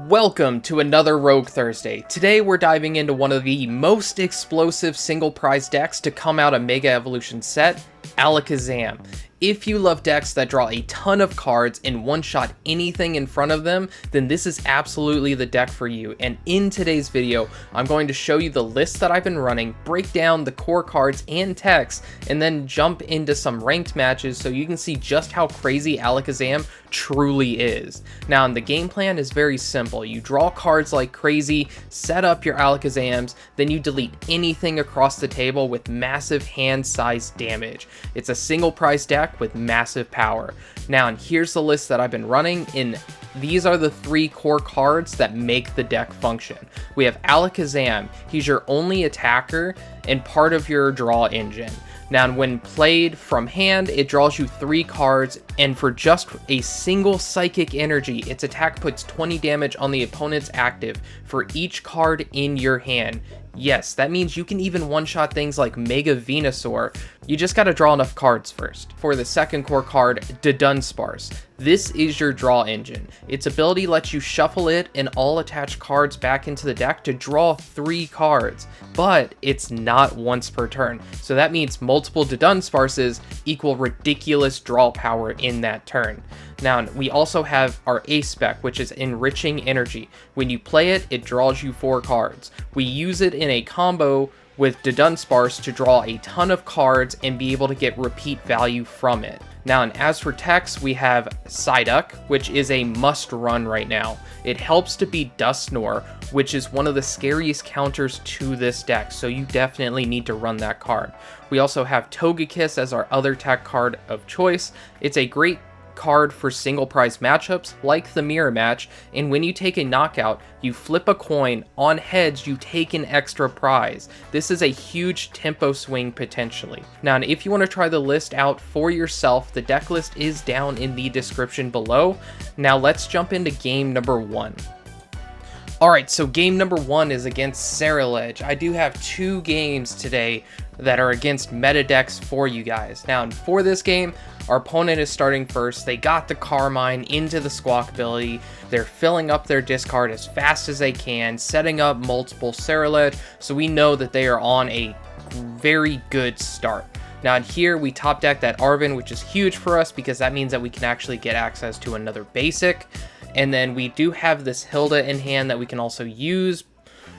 Welcome to another Rogue Thursday. Today we're diving into one of the most explosive single prize decks to come out of Mega Evolution set, Alakazam. If you love decks that draw a ton of cards and one-shot anything in front of them, then this is absolutely the deck for you. And in today's video, I'm going to show you the list that I've been running, break down the core cards and techs, and then jump into some ranked matches so you can see just how crazy Alakazam truly is. Now, the game plan is very simple. You draw cards like crazy, set up your Alakazams, then you delete anything across the table with massive hand-sized damage. It's a single prize deck with massive power. Now, and here's the list that I've been running, and these are the three core cards that make the deck function. We have Alakazam. He's your only attacker and part of your draw engine. Now, when played from hand, it draws you 3 cards, and for just a single Psychic Energy, its attack puts 20 damage on the opponent's active for each card in your hand. Yes, that means you can even one-shot things like Mega Venusaur. You just gotta draw enough cards first. For the second core card, Dudunsparce. This is your draw engine. Its ability lets you shuffle it and all attached cards back into the deck to draw 3 cards, but it's not once per turn. So that means multiple Dudunsparces equal ridiculous draw power in that turn. Now, we also have our Ace spec, which is Enriching Energy. When you play it, it draws you 4 cards. We use it in a combo with Dudunsparce to draw a ton of cards and be able to get repeat value from it. Now, and as for techs, we have Psyduck, which is a must run right now. It helps to beat Dusknoir, which is one of the scariest counters to this deck, so you definitely need to run that card. We also have Togekiss as our other tech card of choice. It's a great card for single prize matchups like the mirror match, and when you take a knockout, you flip a coin. On heads, you take an extra prize. This is a huge tempo swing potentially. Now, and if you want to try the list out for yourself, the deck list is down in the description below. Now let's jump into game number 1. Alright, so game number 1 is against Ceruledge. I do have 2 games today that are against meta decks for you guys. Now, for this game, our opponent is starting first. They got the Carmine into the Squawk ability. They're filling up their discard as fast as they can, setting up multiple Ceruledge, so we know that they are on a very good start. Now, here we top deck that Arven, which is huge for us because that means that we can actually get access to another basic. And then we do have this Hilda in hand that we can also use,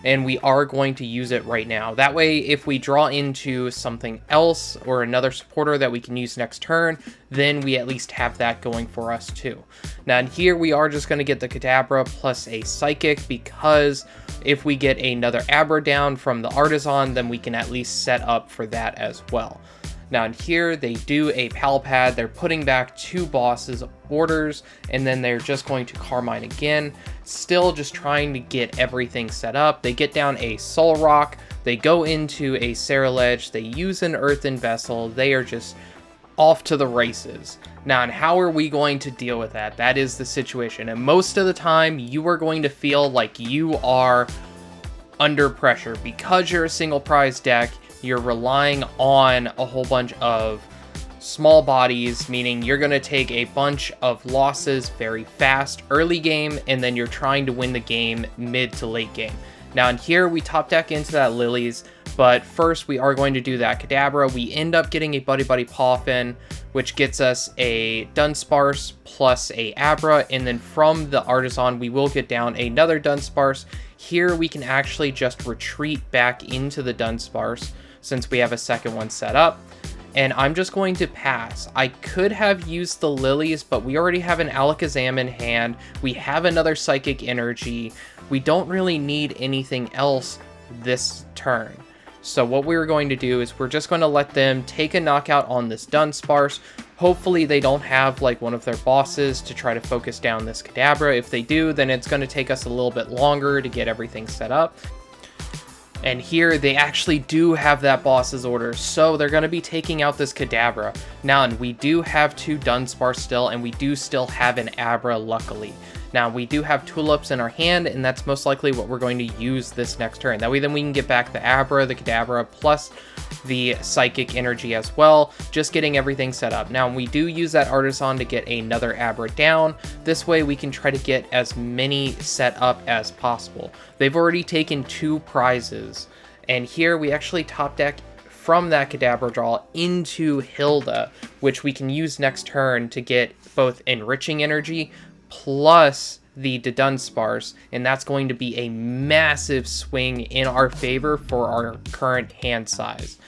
and we are going to use it right now. That way, if we draw into something else or another supporter that we can use next turn, then we at least have that going for us too. Now, in here, we are just going to get the Kadabra plus a Psychic, because if we get another Abra down from the Artazon, then we can at least set up for that as well. Now, in here, they do a Pal Pad. They're putting back 2 bosses orders, and then they're just going to Carmine again. Still just trying to get everything set up. They get down a Soul Rock. They go into a Ceruledge. They use an Earthen Vessel. They are just off to the races. Now, and how are we going to deal with that? That is the situation. And most of the time, you are going to feel like you are under pressure because you're a single prize deck. You're relying on a whole bunch of small bodies, meaning you're going to take a bunch of losses very fast early game, and then you're trying to win the game mid to late game. Now, in here, we top deck into that Lilies, but first we are going to do that Kadabra. We end up getting a Buddy-Buddy Poffin, which gets us a Dunsparce plus a Abra, and then from the Artazon, we will get down another Dunsparce. Here, we can actually just retreat back into the Dunsparce, since we have a second one set up, and I'm just going to pass. I could have used the Lilies, but we already have an Alakazam in hand. We have another Psychic Energy. We don't really need anything else this turn. So what we're going to do is we're just going to let them take a knockout on this Dunsparce. Hopefully they don't have like one of their bosses to try to focus down this Kadabra. If they do, then it's going to take us a little bit longer to get everything set up. And here, they actually do have that boss's order, so they're going to be taking out this Kadabra. Now, and we do have 2 Dunsparce still, and we do still have an Abra, luckily. Now we do have Tulips in our hand, and that's most likely what we're going to use this next turn. That way then we can get back the Abra, the Kadabra, plus the Psychic Energy as well, just getting everything set up. Now we do use that Artazon to get another Abra down. This way we can try to get as many set up as possible. They've already taken 2 prizes, and here we actually top deck from that Kadabra draw into Hilda, which we can use next turn to get both Enriching Energy plus the Dudunsparce, and that's going to be a massive swing in our favor for our current hand size.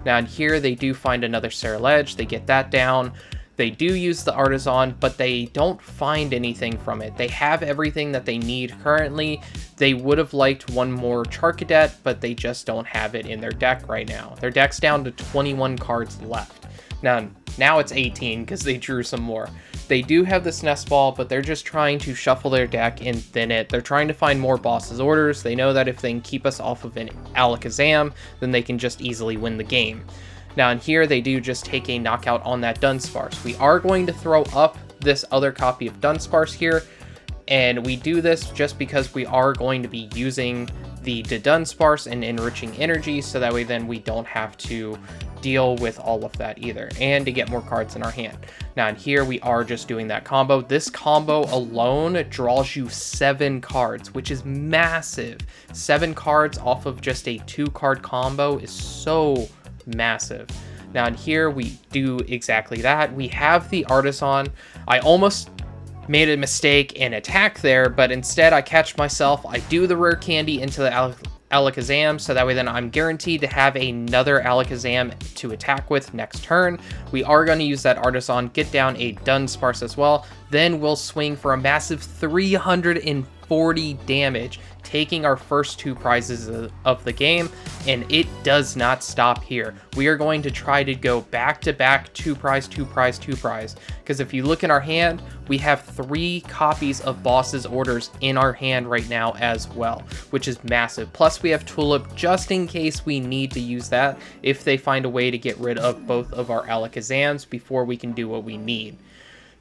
Now in here they do find another Ceruledge, they get that down. They do use the Artazon, but they don't find anything from it. They have everything that they need currently. They would have liked one more Charcadet, but they just don't have it in their deck right now. Their deck's down to 21 cards left. Now it's 18 because they drew some more. They do have this Nest Ball, but they're just trying to shuffle their deck and thin it. They're trying to find more boss's orders. They know that if they can keep us off of an Alakazam, then they can just easily win the game. Now in here, they do just take a knockout on that Dunsparce. We are going to throw up this other copy of Dunsparce here, and we do this just because we are going to be using the Dudunsparce and Enriching Energy, so that way then we don't have to deal with all of that either, and to get more cards in our hand. Now in here, we are just doing that combo. This combo alone draws you 7 cards, which is massive. 7 cards off of just a 2-card combo is so massive. Now in here we do exactly that. We have the Artazon. I almost made a mistake and attack there, but instead I catch myself. I do the Rare Candy into the Alakazam, so that way then I'm guaranteed to have another Alakazam to attack with next turn. We are going to use that Artazon, get down a Dunsparce as well, then we'll swing for a massive 340 damage, taking our first 2 prizes of the game, and it does not stop here. We are going to try to go back to back 2 prize, 2 prize, 2 prize, because if you look in our hand, we have 3 copies of boss's orders in our hand right now as well, which is massive. Plus we have Tulip just in case we need to use that if they find a way to get rid of both of our Alakazams before we can do what we need.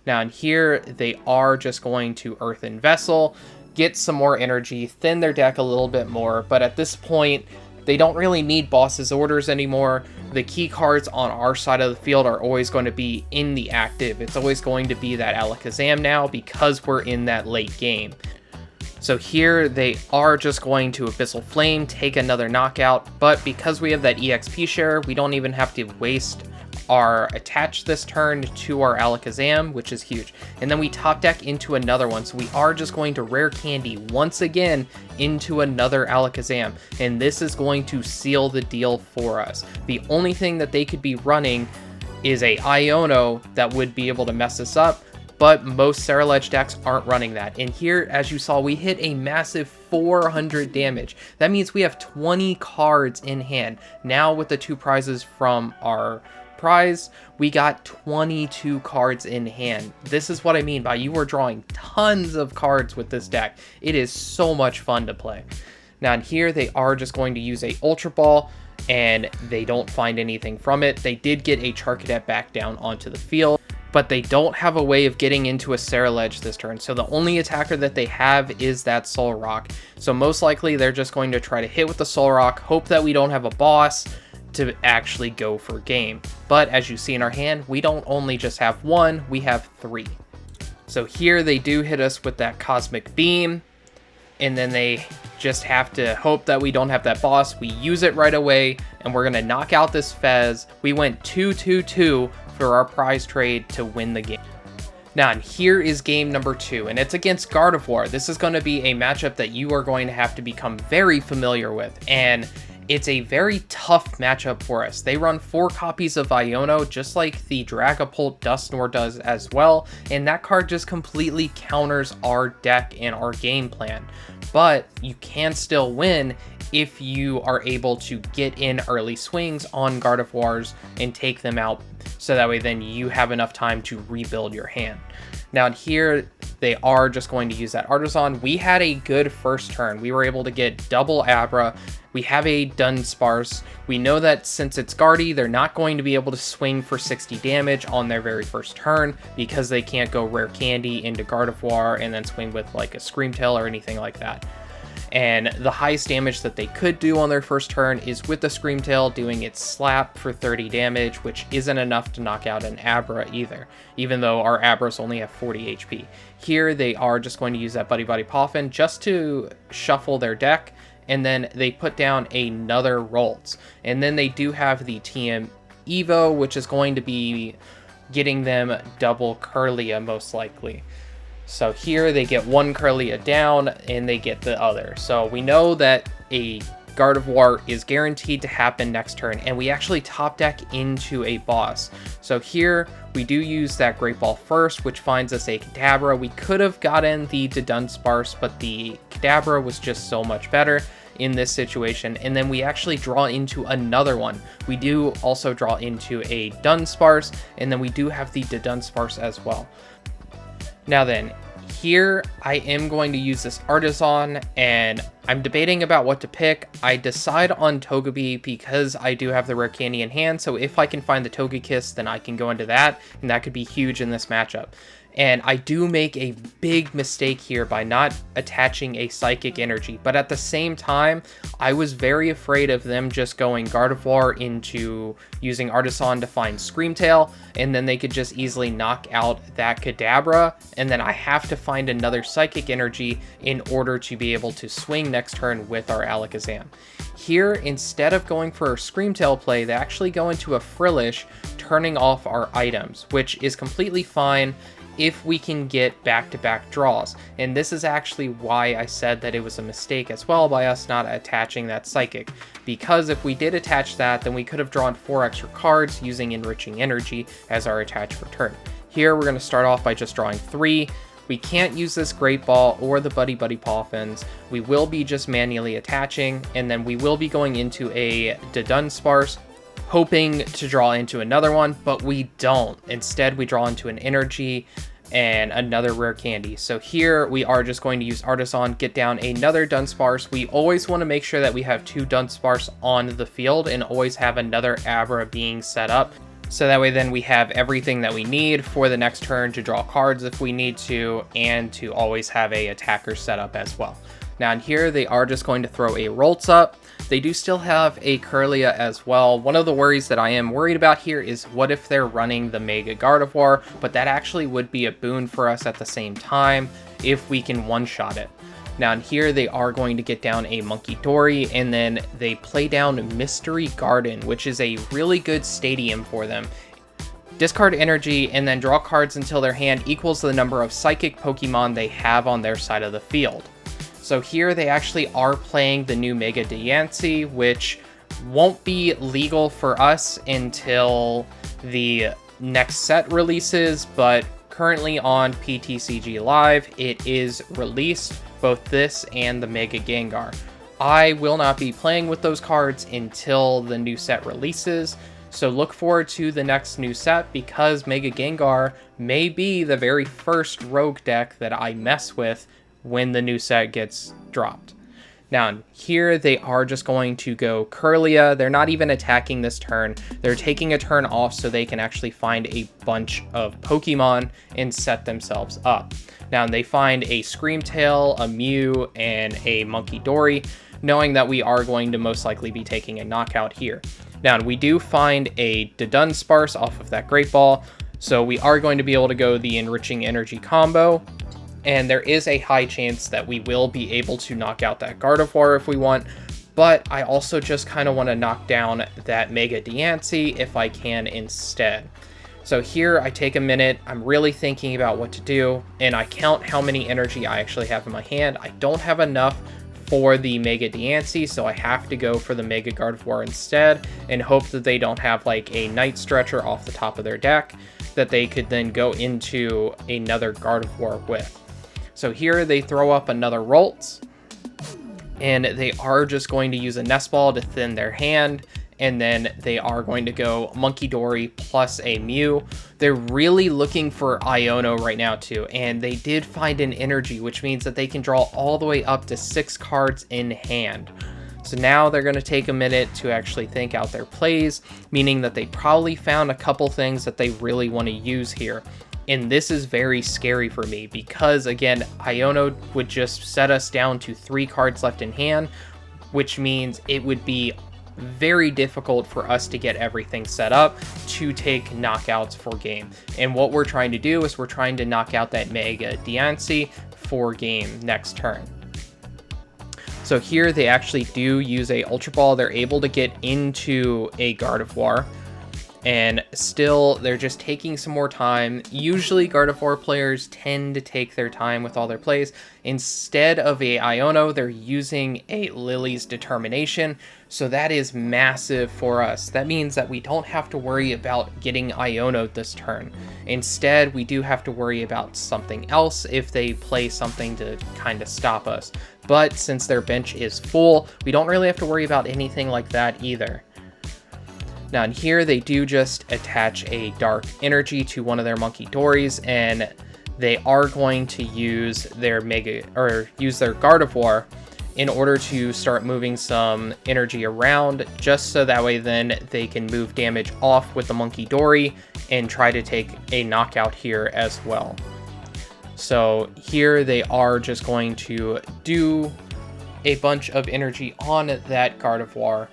Now in here, they are just going to Earthen Vessel, get some more energy, thin their deck a little bit more, but at this point, they don't really need boss's orders anymore. The key cards on our side of the field are always going to be in the active. It's always going to be that Alakazam now because we're in that late game. So here they are just going to Abyssal Flame, take another knockout, but because we have that EXP share, we don't even have to waste our attach this turn to our Alakazam, which is huge. And then we top deck into another one, so we are just going to Rare Candy once again into another Alakazam, and this is going to seal the deal for us. The only thing that they could be running is a Iono that would be able to mess us up, but most Ceruledge decks aren't running that. And here, as you saw, we hit a massive 400 damage. That means we have 20 cards in hand. Now with the 2 prizes from our prize, we got 22 cards in hand. This is what I mean by you are drawing tons of cards with this deck. It is so much fun to play. Now in here, they are just going to use a Ultra Ball, and they don't find anything from it. They did get a Charcadet back down onto the field, but they don't have a way of getting into a Ceruledge this turn, so the only attacker that they have is that Soul Rock. So most likely they're just going to try to hit with the Soul Rock, hope that we don't have a boss to actually go for game. But as you see in our hand, we don't only just have 1, we have 3. So here they do hit us with that Cosmic Beam, and then they just have to hope that we don't have that boss. We use it right away, and we're gonna knock out this Fez. We went 2-2-2 for our prize trade to win the game. Now, and here is game number 2, and it's against Gardevoir. This is going to be a matchup that you are going to have to become very familiar with, and it's a very tough matchup for us. They run 4 copies of Iono, just like the Dragapult Dusknoir does as well, and that card just completely counters our deck and our game plan. But you can still win if you are able to get in early swings on Gardevoirs and take them out, so that way then you have enough time to rebuild your hand. Now here, they are just going to use that Artazon. We had a good first turn. We were able to get double Abra. We have a Dunsparce. We know that since it's Guardy, they're not going to be able to swing for 60 damage on their very first turn because they can't go Rare Candy into Gardevoir and then swing with like a Screamtail or anything like that. And the highest damage that they could do on their first turn is with the Screamtail doing its slap for 30 damage, which isn't enough to knock out an Abra either, even though our Abras only have 40 HP. Here they are just going to use that Buddy-Buddy Poffin just to shuffle their deck, and then they put down another Rolts. And then they do have the TM Evo, which is going to be getting them double Kirlia most likely. So here they get one Kirlia down and they get the other. So we know that a Gardevoir is guaranteed to happen next turn, and we actually top deck into a boss. So here we do use that Great Ball first, which finds us a Kadabra. We could have gotten the Dudunsparce, but the Kadabra was just so much better in this situation. And then we actually draw into another one. We do also draw into a Dunsparce, and then we do have the Dudunsparce as well. Now then, here I am going to use this Artazon, and I'm debating about what to pick. I decide on Togepi because I do have the Rare Candy in hand, so if I can find the Togekiss, then I can go into that, and that could be huge in this matchup. And I do make a big mistake here by not attaching a Psychic Energy, but at the same time, I was very afraid of them just going Gardevoir into using Artazon to find Screamtail, and then they could just easily knock out that Kadabra, and then I have to find another Psychic Energy in order to be able to swing next turn with our Alakazam. Here, instead of going for a Screamtail play, they actually go into a Frillish, turning off our items, which is completely fine if we can get back-to-back draws. And this is actually why I said that it was a mistake as well by us not attaching that Psychic, because if we did attach that, then we could have drawn 4 extra cards using Enriching Energy as our attach for turn. Here we're going to start off by just drawing 3. We can't use this Great Ball or the Buddy-Buddy Poffins. We will be just manually attaching, and then we will be going into a Dudunsparce, hoping to draw into another one, but we don't. Instead, we draw into an Energy and another Rare Candy. So here we are just going to use Artazon, get down another Dunsparce. We always want to make sure that we have 2 Dunsparce on the field and always have another Abra being set up. So that way then we have everything that we need for the next turn to draw cards if we need to, and to always have a attacker set up as well. Now in here, they are just going to throw a Rolts up. They do still have a Kirlia as well. One of the worries that I am worried about here is what if they're running the Mega Gardevoir, but that actually would be a boon for us at the same time if we can one-shot it. Now in here, they are going to get down a Monkey Dory, and then they play down Mystery Garden, which is a really good stadium for them. Discard energy and then draw cards until their hand equals the number of Psychic Pokemon they have on their side of the field. So here they actually are playing the new Mega Diancie, which won't be legal for us until the next set releases, but currently on PTCG Live, it is released, both this and the Mega Gengar. I will not be playing with those cards until the new set releases, so look forward to the next new set, because Mega Gengar may be the very first rogue deck that I mess with when the new set gets dropped. Now here they are just going to go Kirlia. They're not even attacking this turn. They're taking a turn off so they can actually find a bunch of Pokemon and set themselves up. Now they find a Screamtail, a Mew, and a Monkey Dory, knowing that we are going to most likely be taking a knockout here. Now we do find a Dudunsparce off of that Great Ball, so we are going to be able to go the Enriching Energy combo. And there is a high chance that we will be able to knock out that Gardevoir if we want, but I also just kind of want to knock down that Mega Diancie if I can instead. So here I take a minute, I'm really thinking about what to do, and I count how many energy I actually have in my hand. I don't have enough for the Mega Diancie, so I have to go for the Mega Gardevoir instead, and hope that they don't have like a Night Stretcher off the top of their deck that they could then go into another Gardevoir with. So here they throw up another Rolts, and they are just going to use a Nest Ball to thin their hand, and then they are going to go Monkey Dory plus a Mew. They're really looking for Iono right now too, and they did find an energy, which means that they can draw all the way up to 6 cards in hand. So now they're going to take a minute to actually think out their plays, meaning that they probably found a couple things that they really want to use here. And this is very scary for me because, again, Iono would just set us down to 3 cards left in hand, which means it would be very difficult for us to get everything set up to take knockouts for game. And what we're trying to do is we're trying to knock out that Mega Diancie for game next turn. So here they actually do use a Ultra Ball. They're able to get into a Gardevoir, and still they're just taking some more time. Usually Gardevoir players tend to take their time with all their plays. Instead of a Iono, they're using a Lillie's Determination, so that is massive for us. That means that we don't have to worry about getting Iono'd this turn. Instead, we do have to worry about something else if they play something to kind of stop us. But since their bench is full, we don't really have to worry about anything like that either. Now in here, they do just attach a Dark Energy to one of their Monkey Dories, and they are going to use their Gardevoir in order to start moving some energy around, just so that way then they can move damage off with the Monkey Dory and try to take a knockout here as well. So here they are just going to do a bunch of energy on that Gardevoir.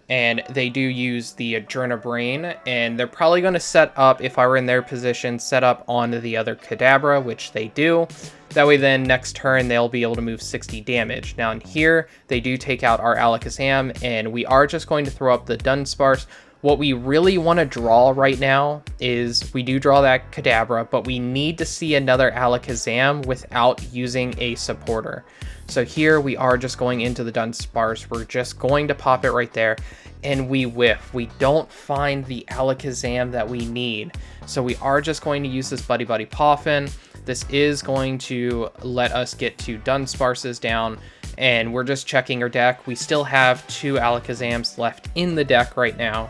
And they do use the Adrena Brain, and they're probably going to set up, if I were in their position, set up on the other Kadabra, which they do. That way then next turn they'll be able to move 60 damage. Now in here, they do take out our Alakazam, and we are just going to throw up the Dunsparce. What we really want to draw right now is we do draw that Kadabra, but we need to see another Alakazam without using a supporter. So here we are just going into the Dunsparce. We're just going to pop it right there, and we whiff. We don't find the Alakazam that we need. So we are just going to use this Buddy-Buddy Poffin. This is going to let us get 2 Dunsparces down, and we're just checking our deck. We still have 2 Alakazams left in the deck right now.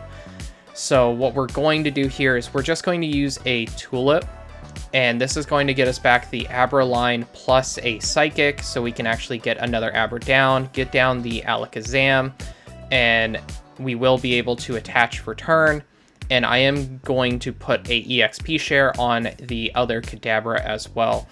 So what we're going to do here is we're just going to use a Tulip, and this is going to get us back the Abra line plus a Psychic, so we can actually get another Abra down, get down the Alakazam, and we will be able to attach for turn. And I am going to put a EXP share on the other Kadabra as well.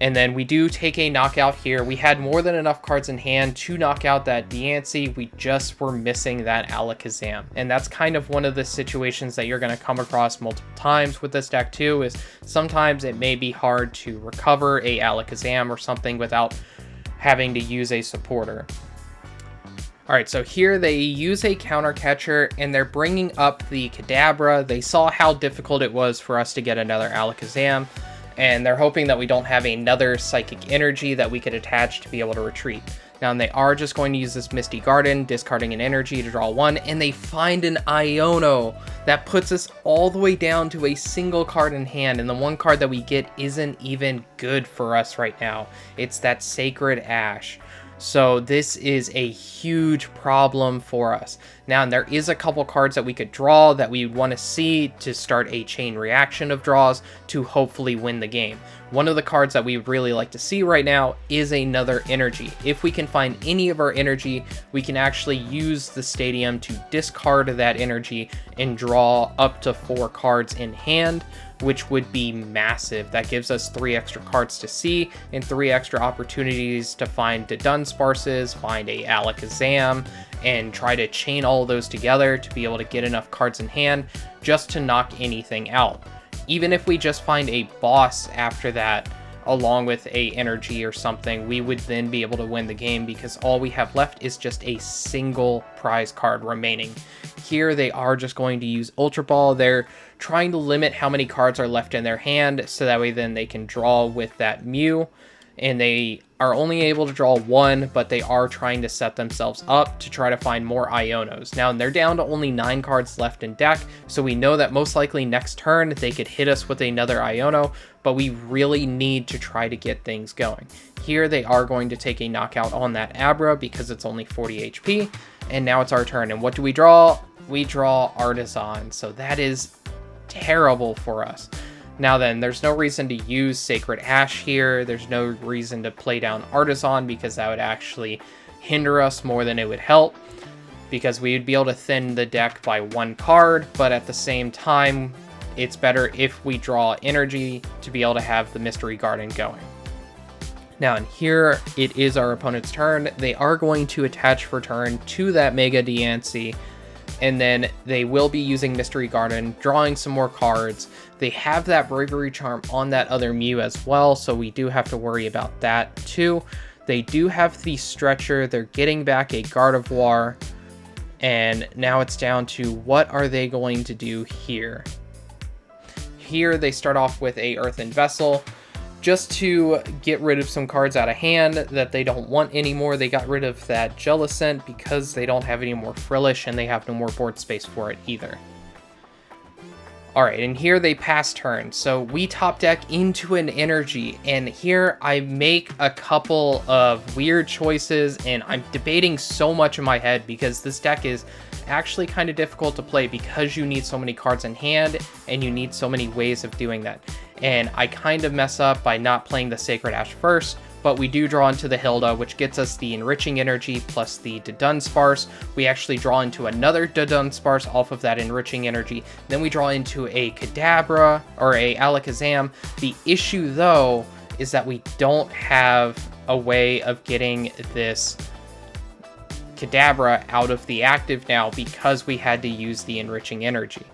And then we do take a knockout here. We had more than enough cards in hand to knock out that Diancie. We just were missing that Alakazam. And that's kind of one of the situations that you're going to come across multiple times with this deck too, is sometimes it may be hard to recover a Alakazam or something without having to use a supporter. Alright, so here they use a counter catcher, and they're bringing up the Kadabra. They saw how difficult it was for us to get another Alakazam, and they're hoping that we don't have another Psychic Energy that we could attach to be able to retreat. Now, they are just going to use this Misty Garden, discarding an energy to draw 1, and they find an Iono. That puts us all the way down to a single card in hand, and the one card that we get isn't even good for us right now. It's that Sacred Ash. So this is a huge problem for us. Now, there is a couple cards that we could draw that we want to see to start a chain reaction of draws to hopefully win the game. One of the cards that we would really like to see right now is another energy. If we can find any of our energy, we can actually use the stadium to discard that energy and draw up to 4 cards in hand, which would be massive. That gives us 3 extra cards to see and 3 extra opportunities to find the Dunsparces, find a Alakazam, and try to chain all of those together to be able to get enough cards in hand just to knock anything out. Even if we just find a boss after that, along with a energy or something, we would then be able to win the game because all we have left is just a single prize card remaining. Here they are just going to use Ultra Ball. They're trying to limit how many cards are left in their hand so that way then they can draw with that Mew. and they are only able to draw one, but they are trying to set themselves up to try to find more Ionos. Now, they're down to only 9 cards left in deck, so we know that most likely next turn they could hit us with another Iono, but we really need to try to get things going. Here they are going to take a knockout on that Abra because it's only 40 HP, and now it's our turn. And what do we draw? We draw Artazon, so that is terrible for us. Now then, there's no reason to use Sacred Ash here. There's no reason to play down Artazon because that would actually hinder us more than it would help, because we would be able to thin the deck by 1 card, but at the same time, it's better if we draw energy to be able to have the Mystery Garden going. Now, and here it is our opponent's turn. They are going to attach for turn to that Mega Diancie, and then they will be using Mystery Garden, drawing some more cards. They have that Bravery Charm on that other Mew as well, so we do have to worry about that too. They do have the Stretcher. They're getting back a Gardevoir, and now it's down to what are they going to do here. Here they start off with a Earthen Vessel, just to get rid of some cards out of hand that they don't want anymore. They got rid of that Jellicent because they don't have any more Frillish, and they have no more board space for it either. Alright, and here they pass turn. So we top deck into an energy, and here I make a couple of weird choices, and I'm debating so much in my head because this deck is actually kind of difficult to play because you need so many cards in hand, and you need so many ways of doing that. And I kind of mess up by not playing the Sacred Ash first, but we do draw into the Hilda, which gets us the Enriching Energy plus the Dudunsparce. We actually draw into another Dudunsparce off of that Enriching Energy. Then we draw into a Kadabra, or a Alakazam. The issue, though, is that we don't have a way of getting this Kadabra out of the active now because we had to use the Enriching Energy.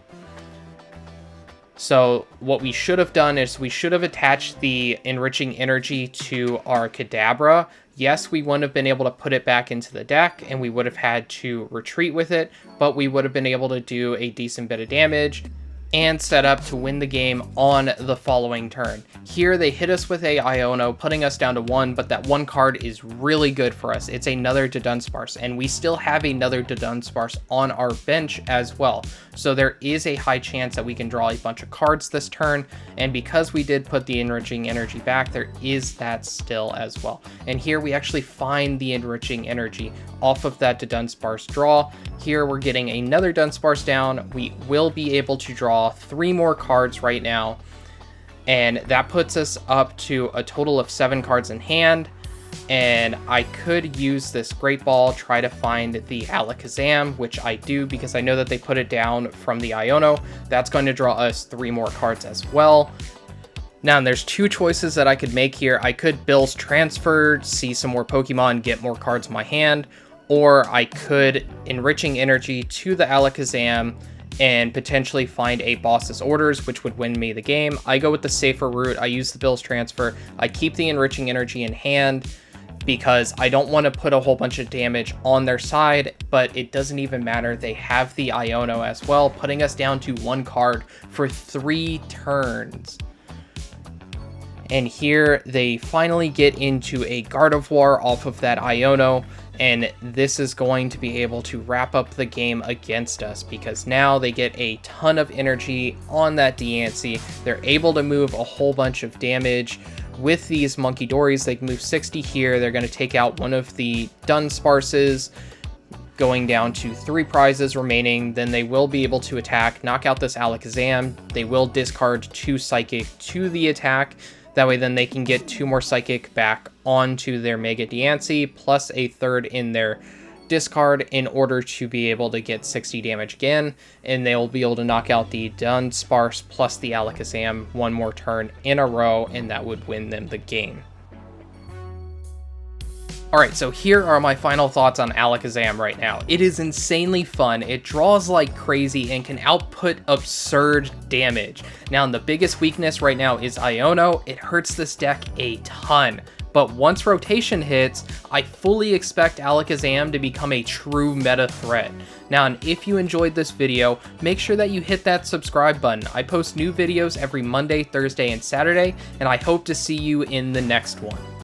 So what we should have done is we should have attached the Enriching Energy to our Kadabra. Yes, we wouldn't have been able to put it back into the deck, and we would have had to retreat with it, but we would have been able to do a decent bit of damage and set up to win the game on the following turn. Here they hit us with a Iono, putting us down to 1, but that 1 card is really good for us. It's another Dudunsparce, and we still have another Dudunsparce on our bench as well. So there is a high chance that we can draw a bunch of cards this turn, and because we did put the Enriching Energy back, there is that still as well. And here we actually find the Enriching Energy off of that Dudunsparce draw. Here we're getting another Dunsparce down. We will be able to draw 3 more cards right now, and that puts us up to a total of 7 cards in hand. And I could use this Great Ball, try to find the Alakazam, which I do because I know that they put it down from the Iono. That's going to draw us 3 more cards as well. Now, there's 2 choices that I could make here. I could Bill's Transfer, see some more Pokemon, get more cards in my hand, or I could Enriching Energy to the Alakazam and potentially find a Boss's Orders, which would win me the game. I go with the safer route. I use the Bill's Transfer. I keep the Enriching Energy in hand because I don't want to put a whole bunch of damage on their side, but it doesn't even matter. They have the Iono as well, putting us down to 1 card for 3 turns. And here they finally get into a Gardevoir off of that Iono, and this is going to be able to wrap up the game against us because now they get a ton of energy on that Diancie. They're able to move a whole bunch of damage with these Monkey Dories. They can move 60 here. They're going to take out one of the Dunsparces, going down to 3 prizes remaining. Then they will be able to attack, knock out this Alakazam. They will discard 2 Psychic to the attack. That way then they can get 2 more Psychic back onto their Mega Diancie, plus a 3rd in their discard in order to be able to get 60 damage again, and they'll be able to knock out the Dunsparce plus the Alakazam 1 more turn in a row, and that would win them the game. Alright, so here are my final thoughts on Alakazam right now. It is insanely fun, it draws like crazy, and can output absurd damage. Now, the biggest weakness right now is Iono. It hurts this deck a ton. But once rotation hits, I fully expect Alakazam to become a true meta threat. Now, and if you enjoyed this video, make sure that you hit that subscribe button. I post new videos every Monday, Thursday, and Saturday, and I hope to see you in the next one.